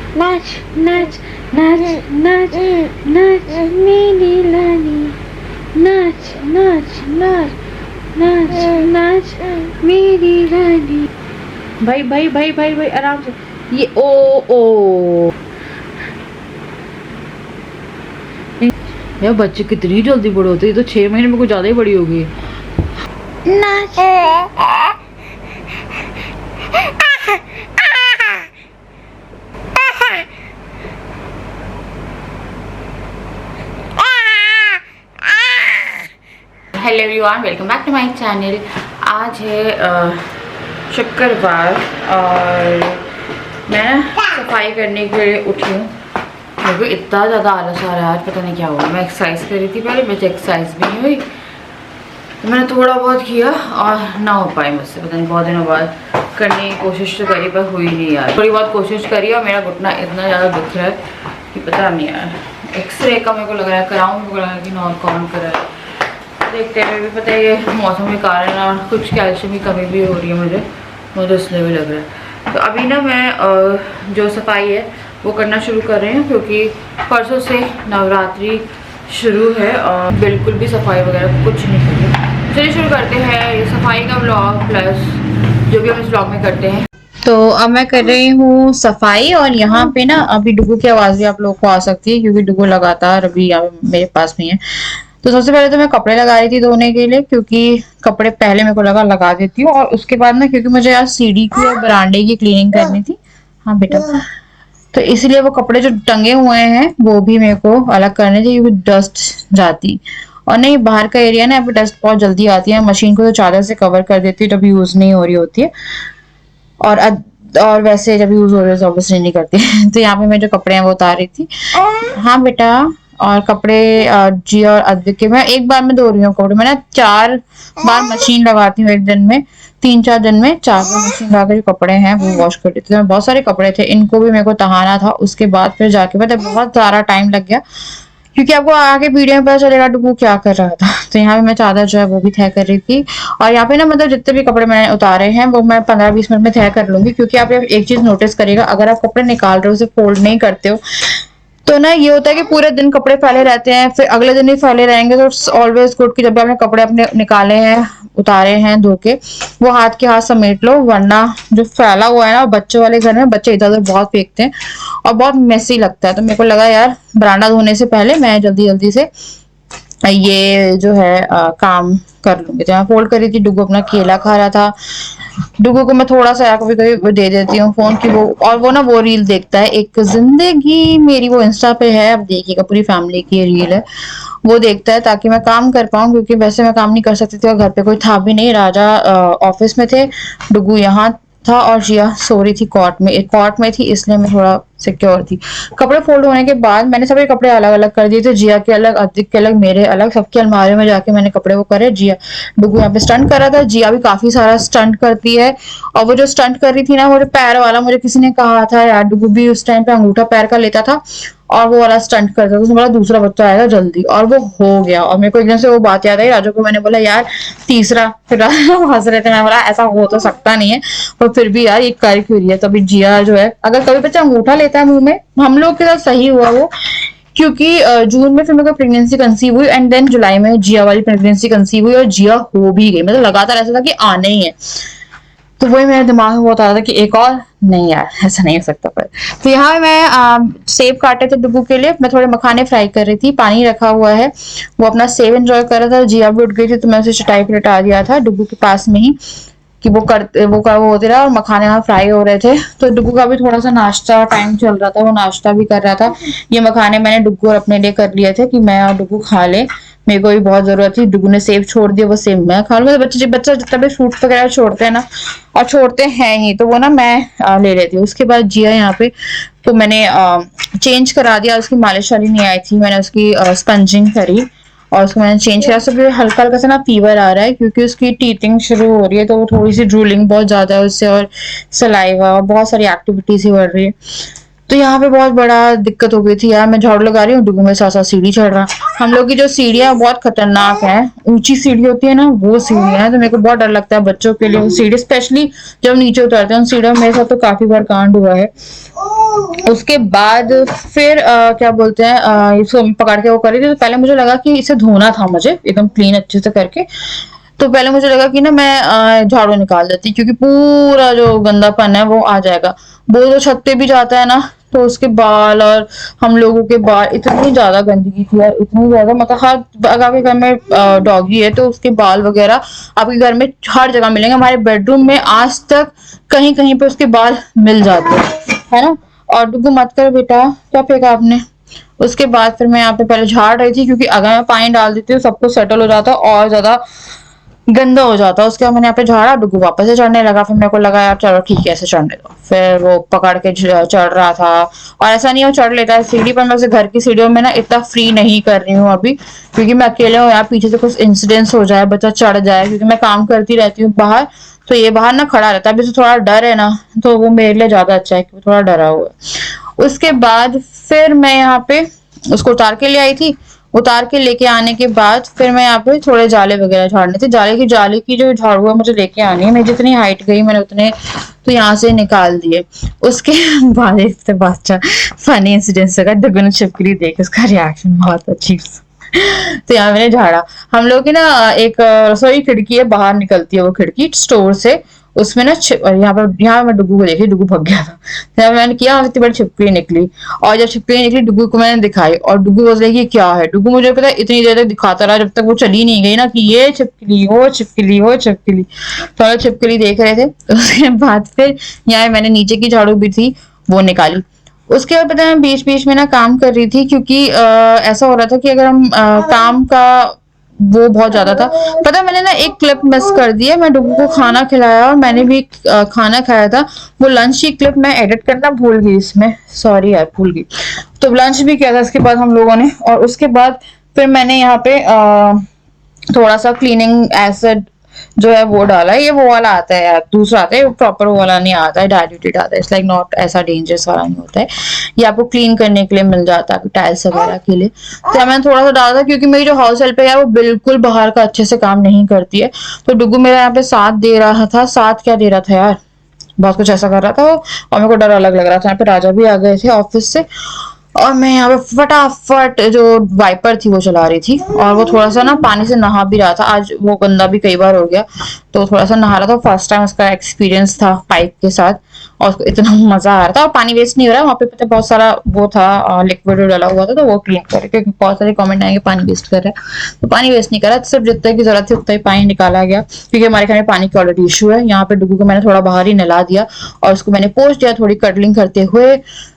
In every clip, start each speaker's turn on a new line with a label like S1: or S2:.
S1: नाच नाच नाच नाच नाच मेरी रानी, नाच नाच नाच नाच नाच मेरी रानी। भाई भाई भाई भाई भाई आराम से। ये ओ यार बच्चे कितनी जल्दी बड़े होते हैं, ये तो 6 महीने में कुछ ज्यादा ही बड़ी होगी। नाच hello everyone, welcome back to my channel. आज है शुक्रवार और मैं सफाई करने के लिए उठी हूँ। मुझे इतना ज़्यादा आलस आ रहा है आज, पता नहीं क्या हुआ। मैं एक्सरसाइज कर रही थी पहले, मुझे एक्सरसाइज भी नहीं हुई तो मैंने थोड़ा बहुत किया और ना हो पाए मुझसे। पता नहीं बहुत दिनों बाद करने की कोशिश तो करी पर हुई नहीं यार। थोड़ी बहुत कोशिश करी और मेरा घुटना इतना ज़्यादा दुख रहा है कि पता नहीं यार। एक्सरे का मेरे को लग रहा है कराऊँ, मेरे को लग रहा है कि नॉन कौन करा है। देखते हुए भी पता है ये मौसम के कारण और कुछ कैल्शियम की कमी भी हो रही है मुझे इसलिए भी लग रहा है। तो अभी ना मैं जो सफाई है वो करना शुरू कर रही हूँ क्योंकि परसों से नवरात्रि शुरू है और बिल्कुल भी सफाई वगैरह कुछ नहीं कर रही। चलिए शुरू करते हैं ये सफाई का व्लॉग प्लस जो भी हम इस व्लॉग में करते हैं। तो अब मैं कर रही हूँ सफाई और यहाँ पे ना अभी डुगू की आवाज़ भी आप लोगों को आ सकती है क्योंकि डुगू लगातार अभी यहाँ मेरे पास में है। तो सबसे पहले तो मैं कपड़े लगा रही थी धोने के लिए क्योंकि कपड़े पहले मेरे को लगा देती हूँ और उसके बाद ना क्योंकि मुझे यार सीढ़ी की और बरांडे की क्लीनिंग करनी थी। हाँ बेटा, तो इसलिए वो कपड़े जो टंगे हुए हैं वो भी मेरे को अलग करने थे क्योंकि डस्ट जाती। और नहीं, बाहर का एरिया ना अभी डस्ट बहुत जल्दी आती है। मशीन को तो चादर से कवर कर देती है जब यूज नहीं हो रही होती है और वैसे जब यूज हो रही है तो ऑब्वियसली नहीं करती। तो यहाँ पे मैं जो कपड़े हैं वो उतार रही थी। हाँ बेटा, और कपड़े जी और अद्विक के मैं एक बार में धो रही हूँ कपड़े। मैं ना 4 बार मशीन लगाती हूँ एक दिन में, 3-4 दिन में 4 बार मशीन लगा के जो कपड़े हैं वो वॉश कर देती हूँ। बहुत सारे कपड़े थे, इनको भी मेरे को तहाना था। उसके बाद फिर जाके मतलब बहुत सारा टाइम लग गया क्योंकि आपको आगे वीडियो में पता चलेगा डुगू क्या कर रहा था। तो यहाँ पे मैं चादर जो है वो भी तय कर रही थी और यहाँ पे ना मतलब जितने भी कपड़े मैंने उतारे हैं वो मैं 15-20 मिनट में तय कर लूंगी क्योंकि आप एक चीज नोटिस करिएगा, अगर आप कपड़े निकाल रहे हो उसे फोल्ड नहीं करते हो तो ना ये होता है कि पूरे दिन कपड़े फैले रहते हैं, फिर अगले दिन ही फैले रहेंगे। तो ऑलवेज गुड कि जब भी आपने कपड़े अपने निकाले हैं उतारे हैं धो के वो हाथ के हाथ समेट लो, वरना जो फैला हुआ है ना बच्चों वाले घर में बच्चे इधर उधर बहुत फेंकते हैं और बहुत मेसी लगता है। तो मेरे को लगा यार बरांडा धोने से पहले मैं जल्दी जल्दी से ये जो है काम कर लूंगी। तो मैं फोल्ड कर रही थी, डुगू अपना केला खा रहा था। डुगू को मैं थोड़ा सा कभी कभी दे देती हूँ फोन की वो ना वो रील देखता है, एक जिंदगी मेरी, वो इंस्टा पे है, अब देखिएगा पूरी फैमिली की रील है, वो देखता है ताकि मैं काम कर पाऊँ क्योंकि वैसे मैं काम नहीं कर सकती थी और घर पे कोई था भी नहीं। राजा ऑफिस में थे, डुगू यहाँ था और जिया सो रही थी कॉट में थी, इसलिए मैं थोड़ा सिक्योर थी। कपड़े फोल्ड होने के बाद मैंने सभी कपड़े अलग अलग कर दिए थे, जिया के अलग, अद्विक के अलग, मेरे अलग। सबके अलमारी में जाके मैंने कपड़े वो करे। जिया डुगू यहाँ पे स्टंट कर रहा था, जिया भी काफी सारा स्टंट करती है और वो जो स्टंट कर रही थी ना मुझे पैर वाला, मुझे किसी ने कहा था यार डुगू भी उस टाइम पे अंगूठा पैर का लेता था और वो वाला स्टंट करता था, उसमें बोला दूसरा बच्चा आएगा जल्दी, और वो हो गया। और मेरे को एकदम से वो बात याद आई, राजू को मैंने बोला यार तीसरा, फिर हंस रहे थे, मैं बोला ऐसा हो तो सकता नहीं है पर फिर भी यार ये कर क्यों रही है। तभी जिया जो है, अगर कभी बच्चा अंगूठा लेता है मुंह में, हम लोग के साथ सही हुआ वो क्योंकि जून में फिर मेरे को प्रेगनेंसी कंसीव हुई एंड देन जुलाई में जिया वाली प्रेगनेंसी कंसीव हुई और जिया हो भी गई। मतलब लगातार ऐसा था कि आने ही है। तो वही मेरे दिमाग में बहुत आ रहा था कि एक और, नहीं यार ऐसा नहीं हो सकता। पर तो यहाँ मैं सेब काटे थे डुगू के लिए, मैं थोड़े मखाने फ्राई कर रही थी, पानी रखा हुआ है, वो अपना सेब एंजॉय कर रहा था। जिया भी उठ गई थी तो मैं उसे चटाई पे लिटा दिया था डुगू के पास में ही कि वो होते रहा और मखाने वहाँ फ्राई हो रहे थे। तो डुगू का भी थोड़ा सा नाश्ता टाइम चल रहा था, वो नाश्ता भी कर रहा था। ये मखाने मैंने डुगू और अपने लिए कर लिए थे कि मैं और डुगू खा ले, मेरे को भी बहुत जरूरत थी। डुगू ने सेब छोड़ दिया, वो सेब मैं खा लूंगा। बच्चा जितना भी फ्रूट वगैरह छोड़ते हैं ना, और छोड़ते हैं ही, तो वो ना मैं ले लेती हूँ। उसके बाद जिया यहाँ पे तो मैंने चेंज करा दिया, उसकी मालिश वाली नहीं आई थी, मैंने उसकी स्पंजिंग करी और उसको मैंने चेंज किया। सब हल्का हल्का सा ना फीवर आ रहा है क्योंकि उसकी टीथिंग शुरू हो रही है, तो वो थोड़ी सी ड्रूलिंग बहुत ज्यादा है उससे और सलाइवा और बहुत सारी एक्टिविटीज ही बढ़ रही है। तो यहाँ पे बहुत बड़ा दिक्कत हो गई थी यार। मैं झाड़ू लगा रही हूँ, डुगू में साथ साथ सीढ़ी चढ़ रहा। हम लोग की जो सीढ़ियाँ बहुत खतरनाक है, ऊंची सीढ़ी होती है ना, वो सीढ़ियाँ है, तो मेरे को बहुत डर लगता है बच्चों के लिए वो सीढ़ी, स्पेशली जब नीचे उतरते हैं उन सीढ़ियों में। मेरे साथ तो काफी बार कांड हुआ है। उसके बाद फिर क्या बोलते हैं, इसको पकड़ के वो करी थी, तो पहले मुझे लगा कि इसे धोना था मुझे एकदम क्लीन अच्छे से करके। तो पहले मुझे लगा कि ना मैं झाड़ू निकाल देती, क्योंकि पूरा जो गंदापन है वो आ जाएगा। वो जो छत पे भी जाता है ना, तो उसके बाल और हम लोगों के बाल, इतनी ज्यादा गंदगी थी यार, इतनी ज्यादा, मतलब हर, अगर आपके घर में डॉगी है तो उसके बाल वगैरह आपके घर में हर जगह मिलेंगे। हमारे बेडरूम में आज तक कहीं कहीं पे उसके बाल मिल जाते हैं, है ना। और डुगू मत कर बेटा, क्या फेंका आपने। उसके बाद फिर मैं यहाँ पे पहले झाड़ रही थी, क्योंकि अगर मैं पानी डाल देती हूँ सब कुछ सेटल हो जाता और ज्यादा गंदा हो जाता। उसके बाद मैंने यहाँ पे झाड़ा, डुगू वापस से चढ़ने लगा। फिर मेरे को लगा यार चलो ठीक है, ऐसे चढ़ने दो। फिर वो पकड़ के चढ़ रहा था, और ऐसा नहीं वो चढ़ लेता है सीढ़ी पर। मैं उसे घर की सीढ़ियों में ना इतना फ्री नहीं कर रही हूँ अभी, क्योंकि मैं अकेले हूँ यार, पीछे से कुछ इंसिडेंस हो जाए, बच्चा चढ़ जाए, क्योंकि मैं काम करती रहती हूँ बाहर, तो ये बाहर ना खड़ा रहता है। अभी तो थोड़ा डर है ना, तो वो मेरे लिए ज्यादा अच्छा है कि वो थोड़ा डरा हुआ है। उसके बाद फिर मैं यहाँ पे उसको उतार के ले आई थी। उतार के लेके आने के बाद फिर मैं यहाँ पे थोड़े जाले वगैरह झाड़ने थे। जाले की जो झाड़ू है मुझे लेके आनी है। मैं जितनी हाइट गई मैंने उतने तो यहाँ से निकाल दिए। उसके बाद एक अच्छा फनी इंसिडेंट लगा, दुगुन छिपकली देख उसका रिएक्शन बहुत अजीब। तो यहाँ मैंने झाड़ा। हम लोग की ना एक रसोई खिड़की है, बाहर निकलती है वो खिड़की स्टोर से, उसमें ना यहाँ मैं डुगू को देखी, डुगू भाग गया था। जब मैंने किया इतनी बड़ी छिपकली निकली, और जब छिपकली निकली डुगू को मैंने दिखाई, और डुगू बोल रही कि क्या है। डुगू मुझे पता है इतनी देर तक दिखाता रहा जब तक वो चली नहीं गई ना, कि ये छिपकली, वो छिपकली, वो छिपकली। तो छिपकली देख रहे थे। उसके बाद फिर यहाँ मैंने नीचे की झाड़ू भी थी वो निकाली। उसके बाद पता है मैं बीच बीच में ना काम कर रही थी, क्योंकि ऐसा हो रहा था कि अगर हम काम का वो बहुत ज्यादा था। पता है मैंने ना एक क्लिप मिस कर दी है। मैं डुगू को खाना खिलाया और मैंने भी खाना खाया था, वो लंच की क्लिप मैं एडिट करना भूल गई इसमें, सॉरी यार भूल गई। तो लंच भी किया था इसके बाद हम लोगों ने, और उसके बाद फिर मैंने यहाँ पे थोड़ा सा क्लीनिंग एसिड जो है वो डाला है। ये वो वाला आता है यार, दूसरा आता है, वो प्रॉपर वो वाला नहीं आता है, डाइल्यूटेड आता है। इट्स लाइक नॉट ऐसा डेंजरस वाला नहीं होता है। ये आपको क्लीन करने के लिए मिल जाता है, टाइल्स वगैरह के लिए। तो मैंने थोड़ा सा डाला था, क्योंकि मेरी जो हाउस हेल्प है वो बिल्कुल बाहर का अच्छे से काम नहीं करती है। तो डुगू मेरा यहाँ पे साथ दे रहा था, साथ क्या दे रहा था यार, बहुत कुछ ऐसा कर रहा था वो, और मेरे को डर अलग लग रहा था। यहाँ पे राजा भी आ गए थे ऑफिस से, और मैं यहाँ पे फटाफट जो वाइपर थी वो चला रही थी, और वो थोड़ा सा ना पानी से नहा भी रहा था। आज वो गंदा भी कई बार हो गया, तो थोड़ा सा नहा रहा था। फर्स्ट टाइम उसका एक्सपीरियंस था पाइप के साथ, और उसको इतना मजा आ रहा था। और पानी वेस्ट नहीं हो रहा, वहाँ पे पता बहुत सारा वो था लिक्विड डाला हुआ था, तो वो क्लीन कर, क्योंकि बहुत सारे कमेंट आएंगे पानी वेस्ट कर रहा है, तो पानी वेस्ट नहीं करा, सिर्फ जितने की जरूरत थी उतना ही पानी निकाला गया, क्योंकि हमारे घर में पानी की ऑलरेडी इशू है। यहाँ पे डुगू को मैंने थोड़ा बाहर ही नहला दिया, और उसको मैंने पोंछ दिया थोड़ी कडलिंग करते हुए।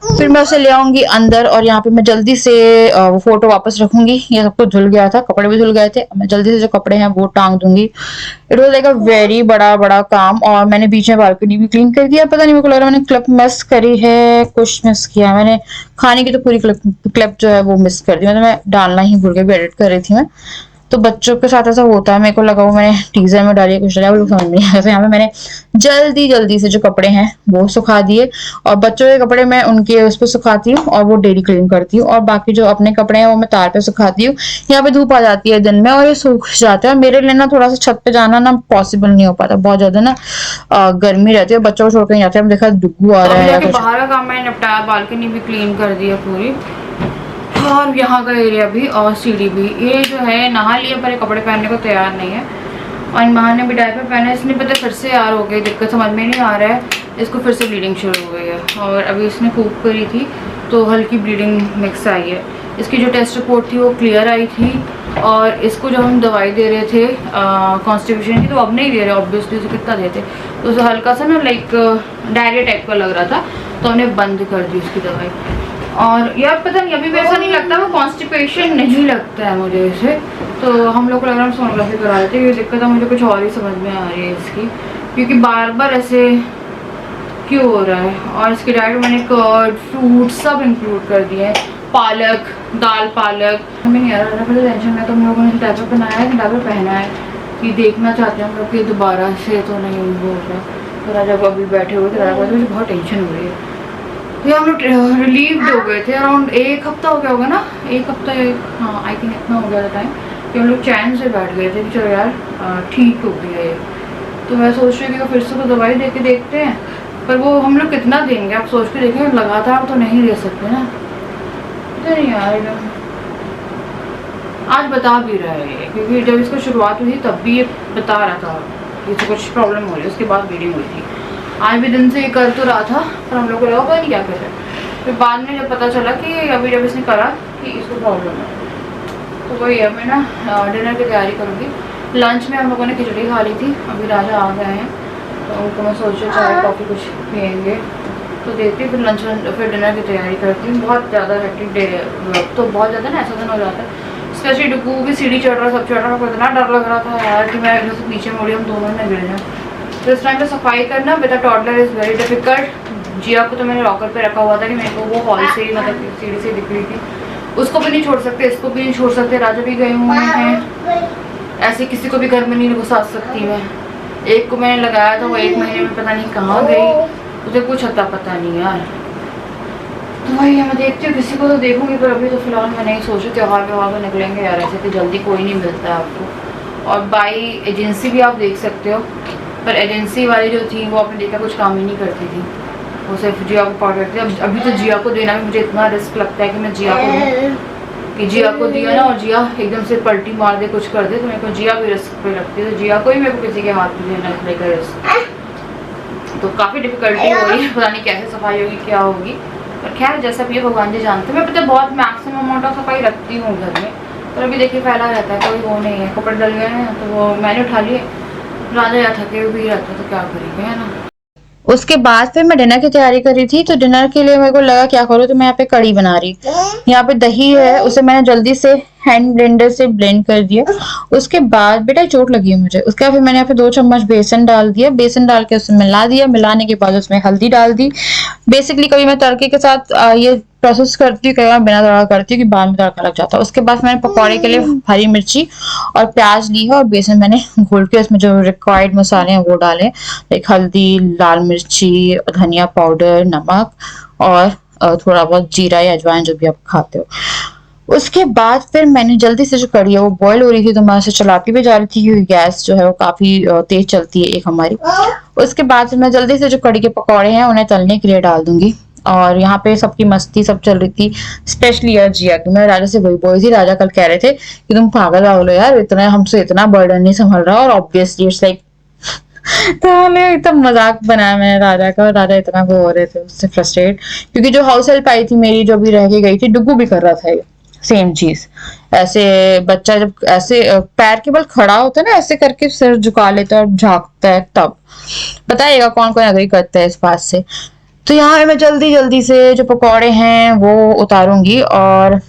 S1: फिर मैं उसे ले आऊंगी अंदर, और यहाँ पे मैं जल्दी से वो फोटो वापस रखूंगी। ये सब कुछ धुल गया था, कपड़े भी धुल गए थे, मैं जल्दी से जो कपड़े हैं वो टांग दूंगी। It was like a very बड़ा बड़ा काम। और मैंने बीच में बालकनी भी क्लीन कर दिया। पता नहीं मेरे को लग रहा है मैंने क्लिप मिस करी है, कुछ मिस किया मैंने। खाने की तो पूरी क्लिप जो है वो मिस कर दी, मतलब मैं डालना ही भूल गई, एडिट कर रही थी मैं। तो बच्चों के साथ ऐसा होता है, मेरे को लगा वो मैंने टीजर में डाली कुछ डाला, वो समझ नहीं आया। तो यहाँ पे मैंने जल्दी जल्दी से जो कपड़े हैं वो सुखा दिए, और बच्चों के कपड़े मैं उनके उस पर सुखाती हूँ, और वो डेली क्लीन करती हूँ, और बाकी जो अपने कपड़े हैं वो मैं तार पे सुखाती हूँ। यहाँ पे धूप आ जाती है दिन में और ये सूख जाते हैं। मेरे लिए ना थोड़ा सा छत पे जाना ना पॉसिबल नहीं हो पाता, बहुत ज्यादा ना गर्मी रहती है, बच्चों को छोड़ कर नहीं जाते। हम देखा डुगू आ रहा है,
S2: बाहर का काम मैंने निपटाया, बालकनी भी क्लीन कर दी है पूरी, और यहाँ का एरिया भी, और सीढ़ी भी। ये जो है नहा लिया, पर कपड़े पहनने को तैयार नहीं है, और माँ ने भी डायपर पहना है। इसने पता फिर से यार हो गई दिक्कत, समझ में नहीं आ रहा है, इसको फिर से ब्लीडिंग शुरू हो गई है। और अभी इसने खूब करी थी तो हल्की ब्लीडिंग मिक्स आई है। इसकी जो टेस्ट रिपोर्ट थी वो क्लियर आई थी, और इसको जब हम दवाई दे रहे थे कॉन्स्टिपेशन की, तो अब नहीं दे रहे ऑब्वियसली, उसे कितना देते, तो उसे हल्का सा ना लाइक डायरिया टाइप का लग रहा था, तो हमने बंद कर दी उसकी दवाई। और यार पता नहीं अभी भी ऐसा नहीं लगता, वो कॉन्स्टिपेशन नहीं लगता है मुझे इसे, तो हम लोग को लग रहा है सोनोग्राफी करा देते हैं। ये दिक्कत है, मुझे कुछ और ही समझ में आ रही है इसकी, क्योंकि बार बार ऐसे क्यों हो रहा है। और इसके डाइट मैंने कर्ड, फ्रूट सब इंक्लूड कर दिए हैं, पालक, दाल पालक। हमें नहीं आ रहा पहले टेंशन में, तो हम लोगों ने डाइपर पहनाया है, डाइपर पहना है कि देखना चाहते हैं हम लोग कि दोबारा से तो नहीं हो रहा। तो राजा को अभी बैठे हुए थे, राजा को मुझे बहुत टेंशन हो रही है। ये हम लोग रिलीव्ड हो गए थे, अराउंड 1 हफ्ता हो गया होगा ना, 1 हफ्ता, हाँ आई थिंक इतना हो गया था टाइम कि हम लोग चैन से बैठ गए थे कि चलो यार ठीक हो गया है। तो मैं सोच रही हूँ कि फिर से तो दवाई दे के देखते हैं, पर वो हम लोग कितना देंगे आप सोच के देखें, लगातार तो नहीं दे सकते ना। नहीं यार आज बता भी रहा है, क्योंकि जब इसको शुरुआत हुई तब भी ये बता रहा था कि इसको कुछ प्रॉब्लम हो रही है, उसके बाद वीडियो हुई थी। आज भी दिन से ये कर तो रहा था, पर हम लोग को लगा नहीं क्या कर रहा है। फिर बाद में जब पता चला कि अभी जब इसने करा कि इसको प्रॉब्लम है, तो वही है, मैं ना डिनर की तैयारी करूँगी। लंच में हम लोगों ने खिचड़ी खा ली थी, अभी राजा आ गए हैं तो उनको मैं सोच रही चाय कॉफ़ी कुछ पियेंगे तो देती, फिर लंच फिर डिनर की तैयारी करती हूँ। बहुत ज़्यादा हेक्टिक डे तो बहुत ज़्यादा ना ऐसा दिन हो जाता है, स्पेशली डुकू भी सीढ़ी चढ़ रहा, सब चढ़ रहा, मेरे को इतना डर लग रहा था यार कि मैं जैसे पीछे मुड़ी हम दोनों ने गिर जाए। तो इस टाइम पे सफाई करना with toddler is very difficult. Jiya को तो मैंने लॉकर पे रखा हुआ था कि मेरे को वो हॉल से ही मतलब सीढ़ी से दिख रही थी, उसको भी नहीं छोड़ सकते, इसको भी नहीं छोड़ सकते, राजा भी गए हुए हैं, ऐसे किसी को भी घर में नहीं घुसा सकती मैं। एक को मैंने लगाया था, वो 1 महीने में पता नहीं कहाँ गई, उसे कुछ अता पता नहीं यार। तो वही मैं देखती हूँ, किसी को तो देखूंगी, पर अभी तो फिलहाल मैं नहीं सोच रही। त्योहार व्यवहार में निकलेंगे यार, ऐसे तो जल्दी कोई नहीं मिलता है आपको। और बाई एजेंसी भी आप देख सकते हो, पर एजेंसी वाली जो थी वो आपने देखा कुछ काम ही नहीं करती थी, वो सिर्फ जिया को पॉट करती थी। अभी तो जिया को देना भी मुझे इतना रिस्क लगता है कि मैं जिया को दूँ, कि जिया को दिया ना और जिया एकदम से पलटी मार दे, कुछ कर दे, तो मेरे को जिया भी रिस्क पे लगती है। तो जिया को ही मेरे को किसी के हाथ में देना लेकर रिस्क, तो काफ़ी डिफिकल्टी हो रही है, पता नहीं कैसे सफाई होगी क्या होगी, पर खैर जैसा भी है भगवान जी जानते हैं। मैं पता बहुत मैक्सिमम अमाउंट ऑफ सफाई रखती हूँ घर में, पर अभी देखिए फैला रहता है, कोई वो नहीं है, कपड़े डल गए हैं तो वो मैंने उठा लिए, राजा या थके हुए भी रहता तो क्या करेंगे, है ना। उसके बाद फिर मैं डिनर की तैयारी कर रही थी, तो डिनर के लिए मेरे को लगा क्या करूँ, तो मैं यहाँ पे कड़ी बना रही। यहाँ पे दही है, उसे मैंने जल्दी से हैंड ब्लेंडर से ब्लेंड कर दिया। उसके बाद बेटा चोट लगी है मुझे, उसके बाद फिर मैंने यहाँ पे 2 चम्मच बेसन डाल दिया, बेसन डाल के उसे मिला दिया, मिलाने के बाद उसमें हल्दी डाल दी। बेसिकली कभी मैं तड़के के साथ ये प्रोसेस करती हूँ, कई बार बिना तड़का करती हूँ कि बाद में तड़का लग जाता है। उसके बाद मैंने पकौड़े के लिए हरी मिर्ची और प्याज ली है, और बेसन मैंने घोल के उसमें जो रिक्वायर्ड मसाले हैं वो डाले, एक हल्दी, लाल मिर्ची, धनिया पाउडर, नमक और थोड़ा बहुत जीरा या अजवाइन जो भी आप खाते हो। उसके बाद फिर मैंने जल्दी से जो कड़ी है वो बॉईल हो रही थी, तो मैं उसे चलाती भी जा रही थी क्योंकि गैस जो है वो काफी तेज चलती है एक हमारी। उसके बाद मैं जल्दी से जो कड़ी के पकौड़े हैं उन्हें तलने के लिए डाल दूंगी। और यहाँ पे सबकी मस्ती सब चल रही थी, स्पेशली यार जिया की। मैं राजा से वही बोल रही थी, राजा कल कह रहे थे कि तुम पागल हो लो यार, इतना हमसे इतना बर्डन नहीं संभल रहा, और ऑब्वियसली इट्स लाइक तो एकदम मजाक बनाया मैंने राजा का, और राजा इतना वो हो रहे थे उससे फ्रस्ट्रेट, क्योंकि जो हाउस हेल्प आई थी मेरी जो भी रह के गई थी, डुगू भी कर रहा था ये सेम चीज। ऐसे बच्चा जब ऐसे पैर के बल खड़ा होता है ना, ऐसे करके सिर झुका लेता है और झांकता है, तब बताइएगा कौन कौन अग्री करता है इस बात से। तो यहाँ मैं जल्दी जल्दी से जो पकौड़े हैं वो उतारूंगी, और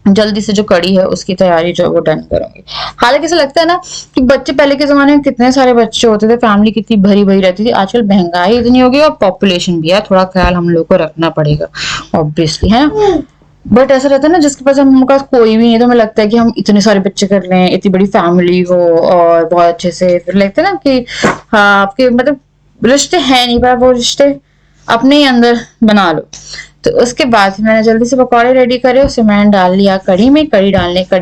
S2: जल्दी से जो कड़ी है उसकी तैयारी जो है वो डन करूंगी। हालांकि ऐसा लगता है ना कि बच्चे पहले के जमाने में कितने सारे बच्चे होते थे, फैमिली कितनी भरी भरी रहती थी। आजकल महंगाई इतनी हो गई और पॉपुलेशन भी है, थोड़ा ख्याल हम लोग को रखना पड़ेगा ऑब्वियसली, है ना। बट ऐसा रहता है ना जिसके पास हम पास कोई भी नहीं, तो हमें लगता है कि हम इतने सारे बच्चे कर लें, इतनी बड़ी फैमिली हो और बहुत अच्छे से, फिर लगता है ना कि हाँ आपके मतलब रिश्ते हैं नहीं, पर वो रिश्ते अपने ही अंदर बना लो। तो उसके बाद मैंने जल्दी से पकौड़े रेडी करे, उसे मैंने डाल लिया कड़ी में। कड़ी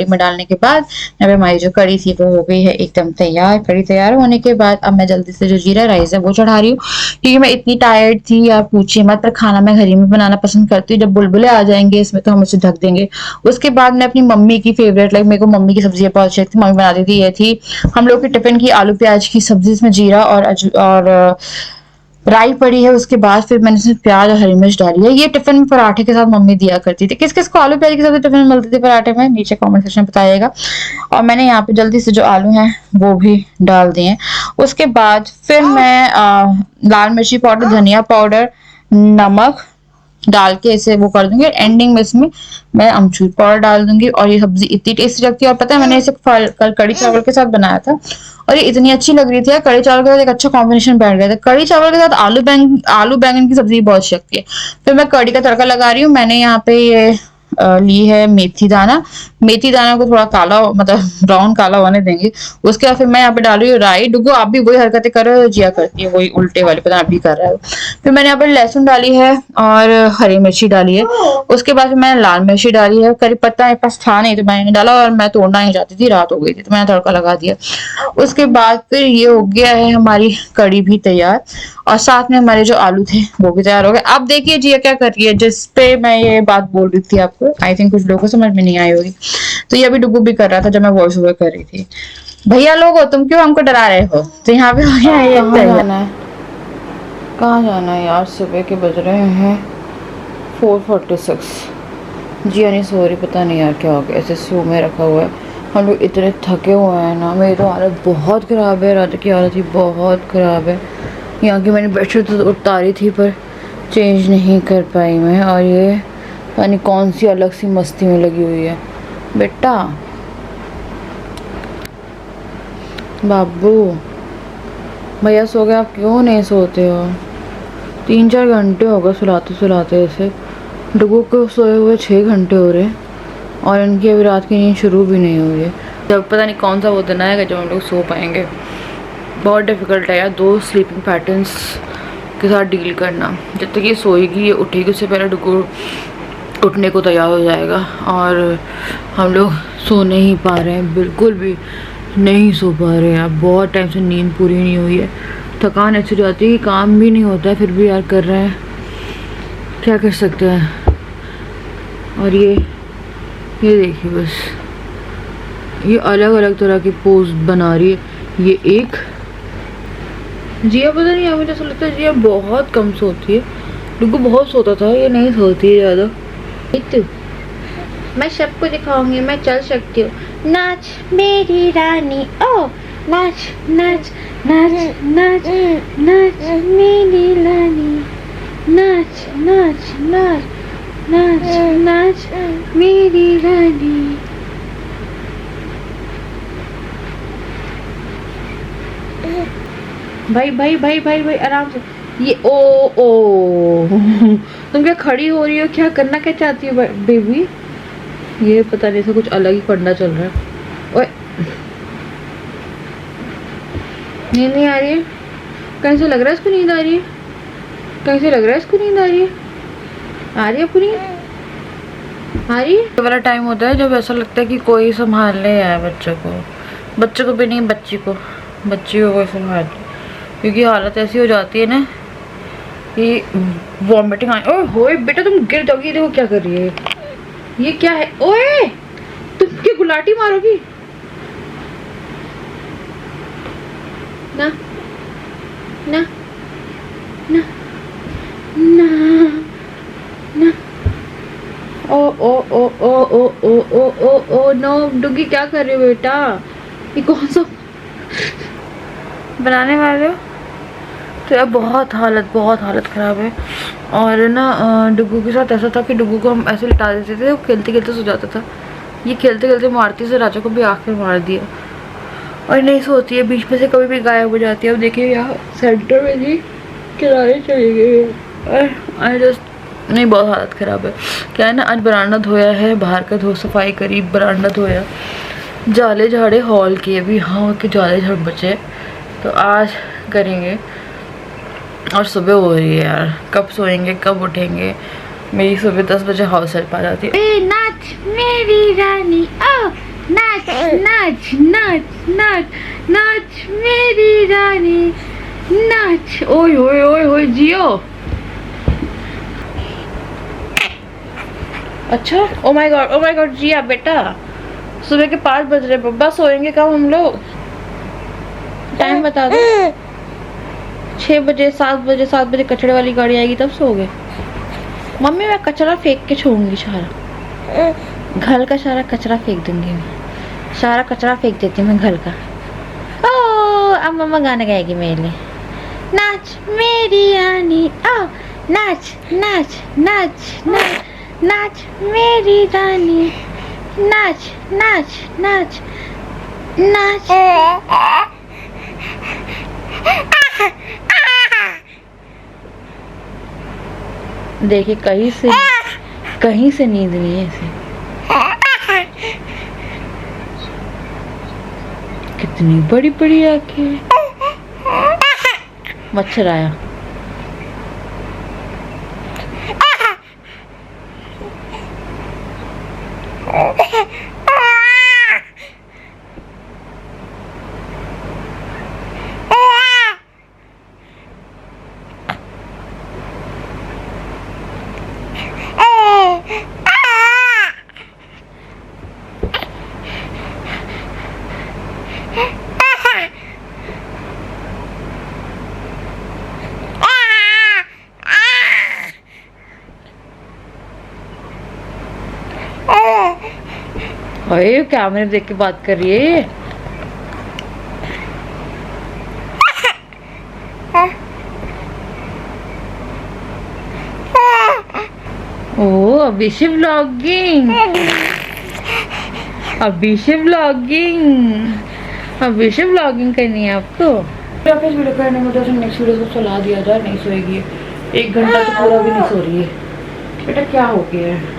S2: में डालने के बाद यहाँ पे हमारी जो कड़ी थी वो हो गई है एकदम तैयार। कड़ी तैयार होने के बाद अब मैं जल्दी से जो जीरा राइस है वो चढ़ा रही हूँ, क्योंकि मैं इतनी टायर्ड थी यार पूछिए मत, पर खाना मैं घर ही में बनाना पसंद करती हूँ। जब बुलबुले आ जाएंगे इसमें तो हम उसे ढक देंगे। उसके बाद मैं अपनी मम्मी की फेवरेट, लाइक मेरे को मम्मी की सब्जी बहुत अच्छी लगती थी, मम्मी बनाती थी, ये थी हम लोग के टिफिन की आलू प्याज की सब्जी, इसमें जीरा और राई पड़ी है। उसके बाद फिर मैंने इसमें प्याज और हरी मिर्च डाली है। ये टिफिन में पराठे के साथ मम्मी दिया करती थी। किस किस को आलू प्याज की सब्जी टिफिन में मिलती थी पराठे में, नीचे कमेंट सेक्शन में बताइएगा। और मैंने यहाँ पे जल्दी से जो आलू हैं वो भी डाल दिए। उसके बाद फिर मैं लाल मिर्ची पाउडर, धनिया पाउडर, नमक डाल के इसे वो कर दूंगी। एंडिंग में इसमें मैं अमचूर पाउडर डाल दूंगी। और ये सब्जी इतनी टेस्टी लगती है, और पता है मैंने इसे कल कड़ी चावल के साथ बनाया था और ये इतनी अच्छी लग रही थी। कड़ी चावल के साथ एक अच्छा कॉम्बिनेशन बैठ गया था। कड़ी चावल के साथ आलू बैंगन की सब्जी बहुत अच्छी लगती है। फिर मैं कड़ी का तड़का लगा रही हूँ। मैंने यहाँ पे ये
S1: ली है मेथी दाना। मेथी दाना को थोड़ा काला मतलब ब्राउन काला होने देंगे। उसके बाद फिर मैं यहाँ पे डाल रही हूँ राई। डुगू आप भी वही हरकतें कर रहे हो जिया करती है, वही उल्टे वाले, पता आप भी कर रहे हो। फिर मैंने यहाँ पे लहसुन डाली है और हरी मिर्ची डाली है। उसके बाद मैंने लाल मिर्ची डाली है। करी पत्ता मेरे पास था नहीं तो मैंने डाला, और मैं तोड़ना नहीं चाहती थी, रात हो गई थी तो मैंने तड़का लगा दिया। उसके बाद फिर ये हो गया है हमारी कड़ी भी तैयार, और साथ में हमारे जो आलू थे वो भी तैयार हो गए। अब देखिए जिया क्या कर रही है, जिस पे मैं ये बात बोल रही थी आपको, आई थिंक कुछ लोगों को समझ में नहीं आई होगी। तो ये अभी डुगू भी कर रहा था जब मैं वॉइस ओवर कर रही थी। भैया लोगो तुम क्यों हमको डरा रहे हो? तो यहाँ पे हो गया है ये तैयार।
S2: कहाँ जाना है यार? सुबह के बज रहे हैं 4:46। जिया नहीं सो रही, पता नहीं यार क्या हो गया, ऐसे सो में रखा हुआ है। हम लोग इतने थके हुए हैं ना, मेरी तो हालत बहुत ख़राब है, रात की हालत ही बहुत ख़राब है। यहाँ की मैंने बेडशीट तो उतारी थी पर चेंज नहीं कर पाई मैं, और ये पता नहीं कौन सी अलग सी मस्ती में लगी हुई है। बेटा बाबू भैया सो गए, आप क्यों नहीं सोते हो? 3-4 घंटे हो गए सुलाते सुलाते। ऐसे डुगू को सोए हुए 6 घंटे हो रहे हैं, और इनकी अभी रात की नींद शुरू भी नहीं हुई है। जब पता नहीं कौन सा वो दिन आएगा जब हम लोग सो पाएंगे। बहुत डिफ़िकल्ट है यार 2 स्लीपिंग पैटर्न्स के साथ डील करना। जब तक ये सोएगी, ये उठेगी, उससे पहले डुगू उठने को तैयार हो जाएगा, और हम लोग सो नहीं पा रहे हैं, बिल्कुल भी नहीं सो पा रहे हैं यार। बहुत टाइम से नींद पूरी नहीं हुई है, थकान ऐसी जाती है कि काम भी नहीं होता है, फिर भी यार कर रहे हैं, क्या कर सकते हैं। और ये देखिए बस, ये अलग अलग तरह की पोज बना रही है। ये एक जिया पता नहीं, मुझे ऐसा लगता है जिया बहुत कम सोती है। डुगू बहुत सोता था, ये नहीं सोती है ज़्यादा। मैं सबको दिखाऊंगी मैं चल सकती हूँ। नाच मेरी रानी, ओ नाच नाच नाच नाच नाच मेरी रानी, नाच नाच नाच नाच नाच मेरी रानी। भाई भाई भाई भाई भाई आराम से। ये ओ तुम क्या खड़ी हो रही हो? क्या करना क्या चाहती हो बेबी? ये पता नहीं, ऐसा कुछ अलग ही फंडा चल रहा है। ओए नींद नहीं आ रही है? कैसे लग रहा है इसको नींद आ रही है? कैसे लग रहा है इसको नींद आ रही है? आ रही है पूरी? आ रही है? ये वाला टाइम होता है जब ऐसा लगता है कि कोई संभालने आया बच्चों को भी नहीं, बच्ची को कोई संभाल, क्योंकि हालत ऐसी हो जाती है ना कि वॉमिटिंग आए। ओए होए बेटा तुम गिर जाओगी। देखो क्या कर रही है, ये क्या है? ओए तुम क्या गुलाटी मारोगी? ना ना ना ना ना। ओ ओ ओ ओ ओ ओ ओ ओ ओ नो डुगी, क्या कर रहे हो बेटा? ये कौन सा बनाने वाले हो? तो यार बहुत हालत ख़राब है। और ना डुगू के साथ ऐसा था कि डुगू को हम ऐसे लिटा देते थे, वो खेलते खेलते सो जाता था। ये खेलते खेलते मारती से राजा को भी आखिर मार दिया, और नहीं सोती है, बीच में से कभी भी गायब हो जाती है। अब देखिए यहाँ सेंटर में जी किनारे चली गई है। आई जस्ट नहीं, बहुत हालत ख़राब है। क्या है ना, आज बरामदा धोया है, बाहर का सफाई करी, बरामदा धोया, जाले झाड़े हॉल की, अभी हाँ के जाले झाड़ बचे, तो आज करेंगे। और सुबह हो रही है यार, कब सोएंगे कब उठेंगे। मेरी सुबह 10 बजे हाउस हेल्प आ जाती है। नाच मेरी रानी, ओ नाच नाच नाच नाच नाच मेरी रानी, नाच। ओए ओए ओए ओए जियो। अच्छा ओ माय गॉड जिया बेटा, सुबह के 5 बज रहे, बब्बा सोएंगे कब हम लोग? टाइम बता दो। 6 बजे 7 बजे कचड़े वाली गाड़ी आएगी तब सोओगे? मम्मी मैं कचरा फेंक के छोड़ूंगी, सारा घर का सारा कचरा फेंक दूंगी मैं, सारा कचरा फेंक देती हूँ मैं घर का। ओ अब मम्मा गाना गाएगी मेरे लिए। नाच मेरी रानी, ओ नाच नाच नाच नाच नाच मेरी रानी, नाच नाच नाच नाच। देखिए कहीं से
S1: कहीं से नींद नहीं है इसे। कितनी बड़ी बड़ी आंखें। मच्छर आया। अरे कैमरे देख के बात कर रही है ये। ओ अभिषे व्लॉगिंग, अभिषे व्लॉगिंग, अभिषे व्लॉगिंग करनी है आपको। वापस वीडियो करने में तो नेक्स्ट वीडियो को चला दिया जाए, नहीं सोएगी 1 घंटा तो पूरा भी नहीं सो रही है। बेटा क्या हो गया है?